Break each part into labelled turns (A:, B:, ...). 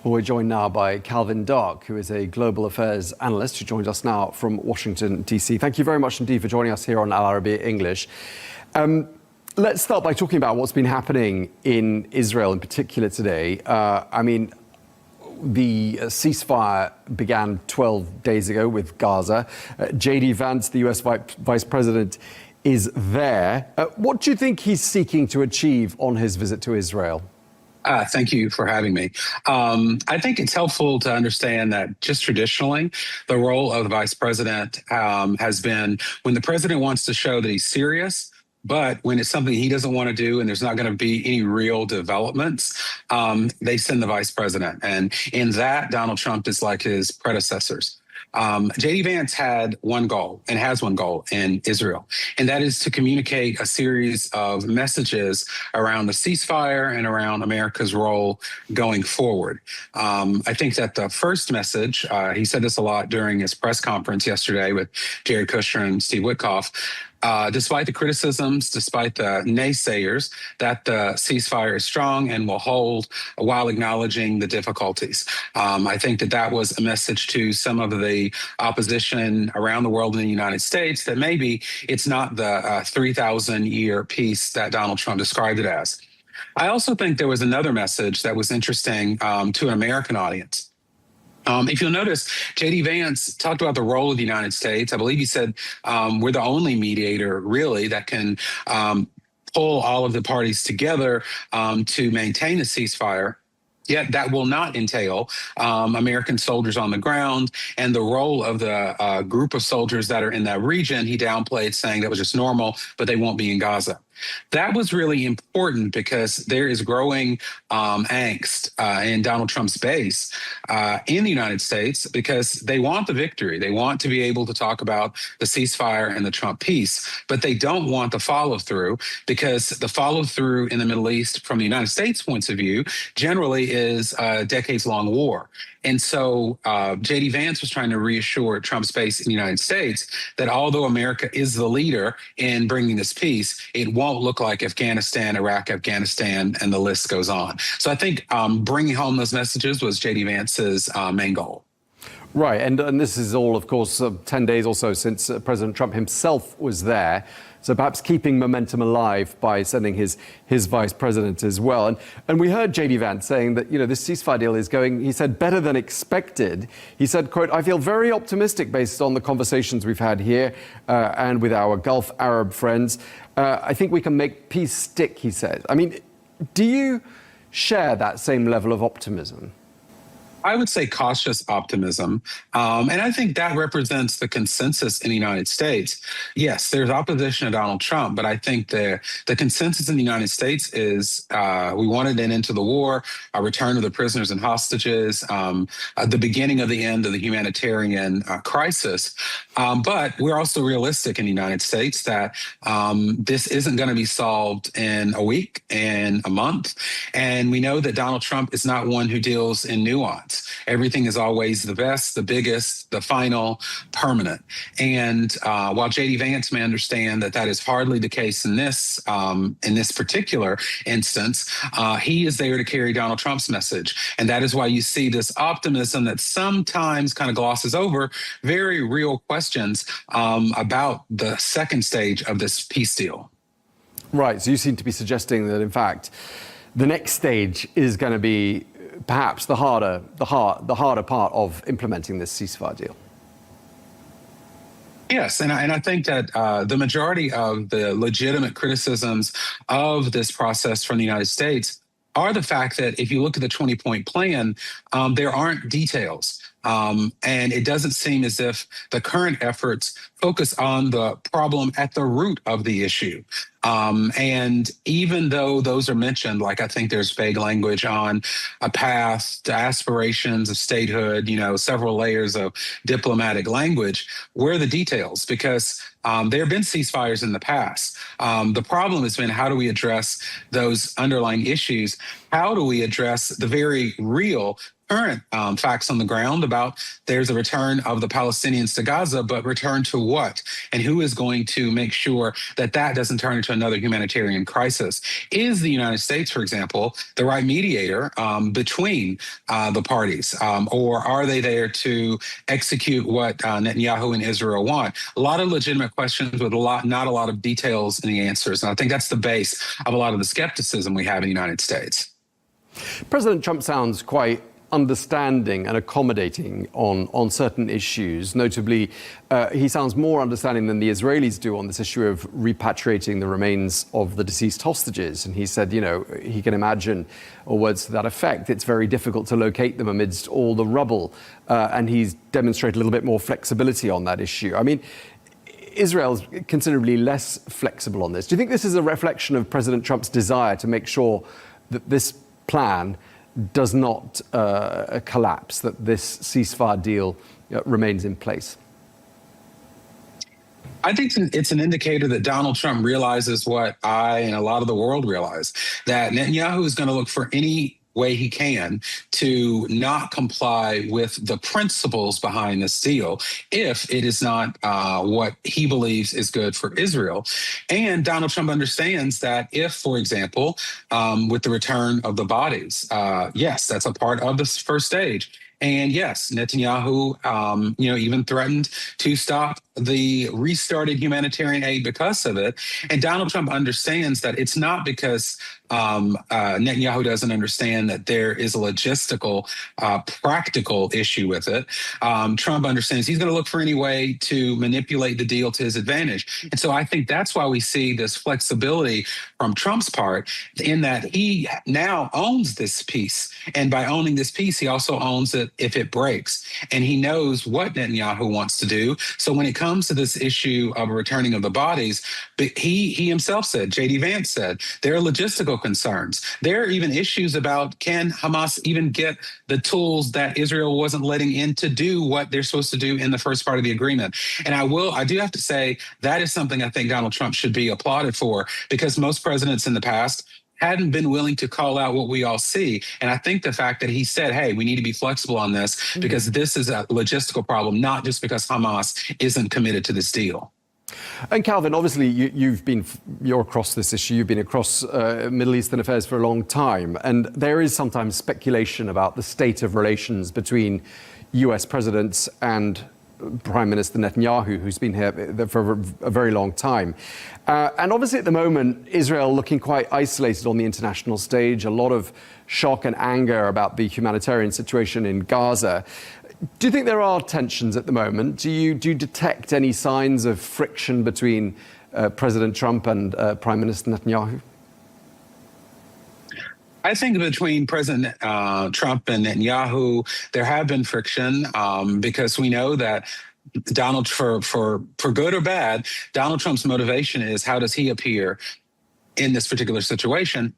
A: Well, we're joined now by Calvin Dark, who is a global affairs analyst who joins us now from Washington, D.C. Thank you very much indeed for joining us here on Al Arabiya English. Let's start by talking about what's been happening in Israel in particular today. The ceasefire began 12 days ago with Gaza. J.D. Vance, the U.S. Vice President, is there. What do you think he's seeking to achieve on his visit to Israel?
B: Thank you for having me. I think it's helpful to understand that just traditionally, the role of the vice president has been when the president wants to show that he's serious, but when it's something he doesn't want to do and there's not going to be any real developments, they send the vice president. And in that, Donald Trump is like his predecessors. J.D. Vance had one goal and has one goal in Israel, and that is to communicate a series of messages around the ceasefire and around America's role going forward. I think that the first message, he said this a lot during his press conference yesterday with Jared Kushner and Steve Witkoff, despite the criticisms, despite the naysayers, that the ceasefire is strong and will hold while acknowledging the difficulties. I think that that was a message to some of the opposition around the world in the United States that maybe it's not the 3,000-year peace that Donald Trump described it as. I also think there was another message that was interesting to an American audience. If you'll notice, J.D. Vance talked about the role of the United States. I believe he said we're the only mediator, really, that can pull all of the parties together to maintain a ceasefire. Yet that will not entail American soldiers on the ground, and the role of the group of soldiers that are in that region, he downplayed, saying that was just normal, but they won't be in Gaza. That was really important because there is growing angst in Donald Trump's base in the United States because they want the victory. They want to be able to talk about the ceasefire and the Trump peace, but they don't want the follow through because the follow through in the Middle East from the United States points of view generally is a decades-long war. And so J.D. Vance was trying to reassure Trump's base in the United States that although America is the leader in bringing this peace, it won't look like Afghanistan, Iraq, Afghanistan, and the list goes on. So I think bringing home those messages was J.D. Vance's main goal.
A: Right, and this is all, of course, 10 days or so since President Trump himself was there. So perhaps keeping momentum alive by sending his vice president as well. And we heard J.D. Vance saying that, this ceasefire deal is going, he said, better than expected. He said, quote, "I feel very optimistic based on the conversations we've had here and with our Gulf Arab friends. I think we can make peace stick," he said. I mean, do you share that same level of optimism?
B: I would say cautious optimism. And I think that represents the consensus in the United States. Yes, there's opposition to Donald Trump, but I think the consensus in the United States is we wanted an end to the war, a return of the prisoners and hostages, the beginning of the end of the humanitarian crisis. But we're also realistic in the United States that this isn't going to be solved in a week, in a month. And we know that Donald Trump is not one who deals in nuance. Everything is always the best, the biggest, the final, permanent. And while J.D. Vance may understand that that is hardly the case in this particular instance, he is there to carry Donald Trump's message. And that is why you see this optimism that sometimes kind of glosses over very real questions about the second stage of this peace deal.
A: Right. So you seem to be suggesting that, in fact, the next stage is going to be perhaps the harder part of implementing this ceasefire deal.
B: Yes, and I think that the majority of the legitimate criticisms of this process from the United States are the fact that if you look at the 20-point plan, there aren't details. And it doesn't seem as if the current efforts focus on the problem at the root of the issue. And even though those are mentioned, like I think there's vague language on a path to aspirations of statehood, several layers of diplomatic language, where are the details? Because there have been ceasefires in the past. The problem has been, how do we address those underlying issues? How do we address the very real current facts on the ground about there's a return of the Palestinians to Gaza, but return to what? And who is going to make sure that that doesn't turn into another humanitarian crisis? Is the United States, for example, the right mediator between the parties? Or are they there to execute what Netanyahu and Israel want? A lot of legitimate questions with not a lot of details in the answers. And I think that's the base of a lot of the skepticism we have in the United States.
A: President Trump sounds quite understanding and accommodating on certain issues. Notably, he sounds more understanding than the Israelis do on this issue of repatriating the remains of the deceased hostages. And he said, he can imagine, or words to that effect, it's very difficult to locate them amidst all the rubble. And he's demonstrated a little bit more flexibility on that issue. I mean, Israel's considerably less flexible on this. Do you think this is a reflection of President Trump's desire to make sure that this plan does not collapse, that this ceasefire deal remains in place?
B: I think it's an indicator that Donald Trump realizes what I and a lot of the world realize, that Netanyahu is going to look for any way he can to not comply with the principles behind this deal if it is not what he believes is good for Israel. And Donald Trump understands that if, for example, with the return of the bodies, yes, that's a part of this first stage. And yes, Netanyahu, even threatened to stop the restarted humanitarian aid because of it. And Donald Trump understands that it's not because Netanyahu doesn't understand that there is a logistical, practical issue with it. Trump understands he's going to look for any way to manipulate the deal to his advantage. And so I think that's why we see this flexibility from Trump's part, in that he now owns this piece. And by owning this piece, he also owns it if it breaks. And he knows what Netanyahu wants to do. So when it comes to this issue of returning of the bodies, he himself said, J.D. Vance said, there are logistical concerns. There are even issues about, can Hamas even get the tools that Israel wasn't letting in to do what they're supposed to do in the first part of the agreement? And I do have to say that is something I think Donald Trump should be applauded for, because most presidents in the past hadn't been willing to call out what we all see. And I think the fact that he said, hey, we need to be flexible on this because this is a logistical problem, not just because Hamas isn't committed to this deal.
A: And Calvin, obviously, you're across this issue. You've been across Middle Eastern affairs for a long time. And there is sometimes speculation about the state of relations between US presidents and Prime Minister Netanyahu, who's been here for a very long time. And obviously at the moment, Israel looking quite isolated on the international stage, a lot of shock and anger about the humanitarian situation in Gaza. Do you think there are tensions at the moment? Do you detect any signs of friction between President Trump and Prime Minister Netanyahu?
B: I think between President Trump and Netanyahu, there have been friction because we know that Donald, for good or bad, Donald Trump's motivation is, how does he appear in this particular situation?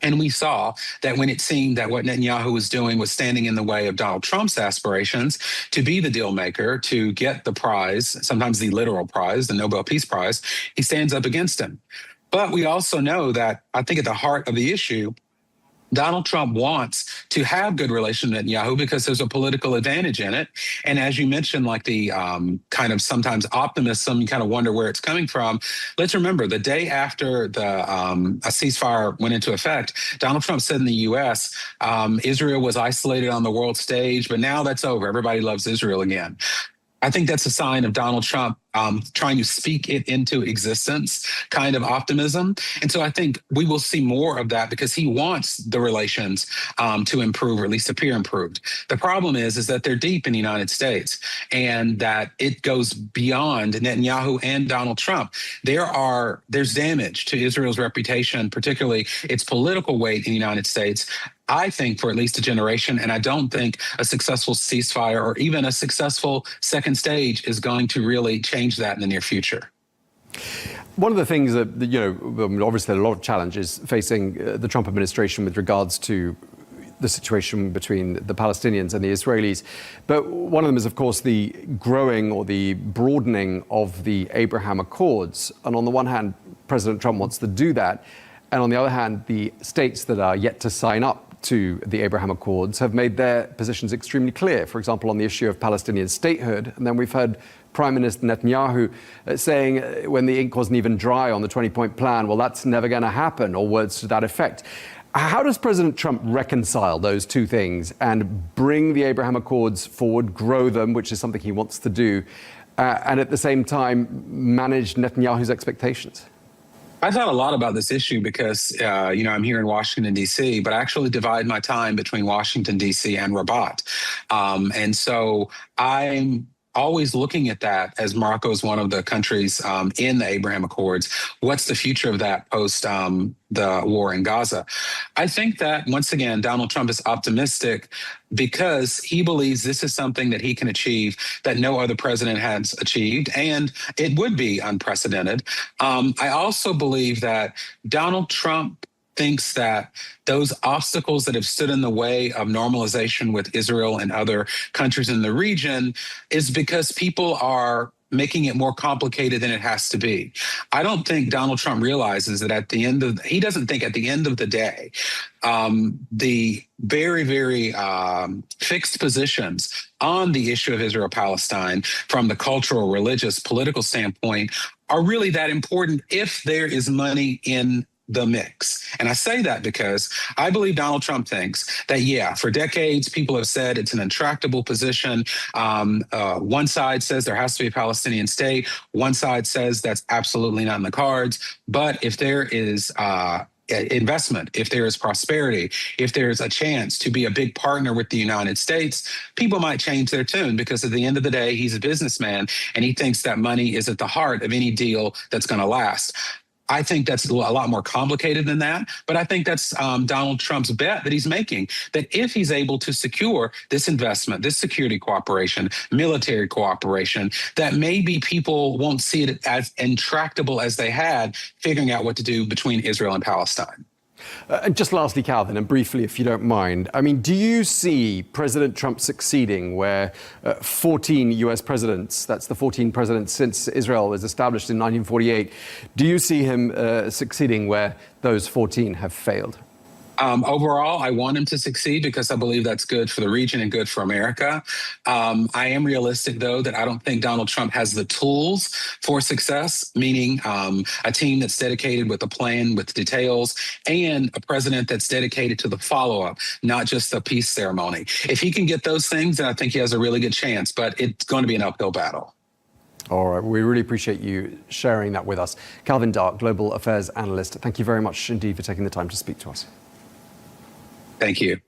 B: And we saw that when it seemed that what Netanyahu was doing was standing in the way of Donald Trump's aspirations to be the deal maker, to get the prize, sometimes the literal prize, the Nobel Peace Prize, he stands up against him. But we also know that, I think at the heart of the issue, Donald Trump wants to have good relations with Netanyahu because there's a political advantage in it. And as you mentioned, like the kind of sometimes optimism, you kind of wonder where it's coming from. Let's remember, the day after a ceasefire went into effect, Donald Trump said in the U.S., Israel was isolated on the world stage, but now that's over. Everybody loves Israel again. I think that's a sign of Donald Trump trying to speak it into existence, kind of optimism. And so I think we will see more of that because he wants the relations to improve, or at least appear improved. The problem is that they're deep in the United States and that it goes beyond Netanyahu and Donald Trump. There's damage to Israel's reputation, particularly its political weight in the United States, I think, for at least a generation. And I don't think a successful ceasefire or even a successful second stage is going to really change that in the near future.
A: One of the things that, obviously there are a lot of challenges facing the Trump administration with regards to the situation between the Palestinians and the Israelis. But one of them is, of course, the growing or the broadening of the Abraham Accords. And on the one hand, President Trump wants to do that. And on the other hand, the states that are yet to sign up to the Abraham Accords have made their positions extremely clear. For example, on the issue of Palestinian statehood. And then we've heard Prime Minister Netanyahu saying when the ink wasn't even dry on the 20-point plan, well, that's never going to happen, or words to that effect. How does President Trump reconcile those two things and bring the Abraham Accords forward, grow them, which is something he wants to do, and at the same time manage Netanyahu's expectations?
B: I thought a lot about this issue because, I'm here in Washington, D.C., but I actually divide my time between Washington, D.C. and Rabat. And so I'm always looking at that as Morocco is one of the countries in the Abraham Accords. What's the future of that post the war in Gaza? I think that, once again, Donald Trump is optimistic because he believes this is something that he can achieve that no other president has achieved, and it would be unprecedented. I also believe that Donald Trump thinks that those obstacles that have stood in the way of normalization with Israel and other countries in the region is because people are making it more complicated than it has to be. I don't think Donald Trump realizes that he doesn't think at the end of the day, the very, very fixed positions on the issue of Israel-Palestine from the cultural, religious, political standpoint are really that important if there is money in the mix. And I say that because I believe Donald Trump thinks that, for decades, people have said it's an intractable position. One side says there has to be a Palestinian state. One side says that's absolutely not in the cards. But if there is investment, if there is prosperity, if there is a chance to be a big partner with the United States, people might change their tune because at the end of the day, he's a businessman and he thinks that money is at the heart of any deal that's going to last. I think that's a lot more complicated than that, but I think that's Donald Trump's bet that he's making, that if he's able to secure this investment, this security cooperation, military cooperation, that maybe people won't see it as intractable as they had figuring out what to do between Israel and Palestine.
A: Just lastly, Calvin, and briefly, if you don't mind, I mean, do you see President Trump succeeding where 14 U.S. presidents, that's the 14 presidents since Israel was established in 1948, do you see him succeeding where those 14 have failed?
B: Overall, I want him to succeed because I believe that's good for the region and good for America. I am realistic, though, that I don't think Donald Trump has the tools for success, meaning a team that's dedicated with a plan, with details, and a president that's dedicated to the follow-up, not just the peace ceremony. If he can get those things, then I think he has a really good chance, but it's going to be an uphill battle.
A: All right. We really appreciate you sharing that with us. Calvin Dark, Global Affairs Analyst, thank you very much indeed for taking the time to speak to us.
B: Thank you.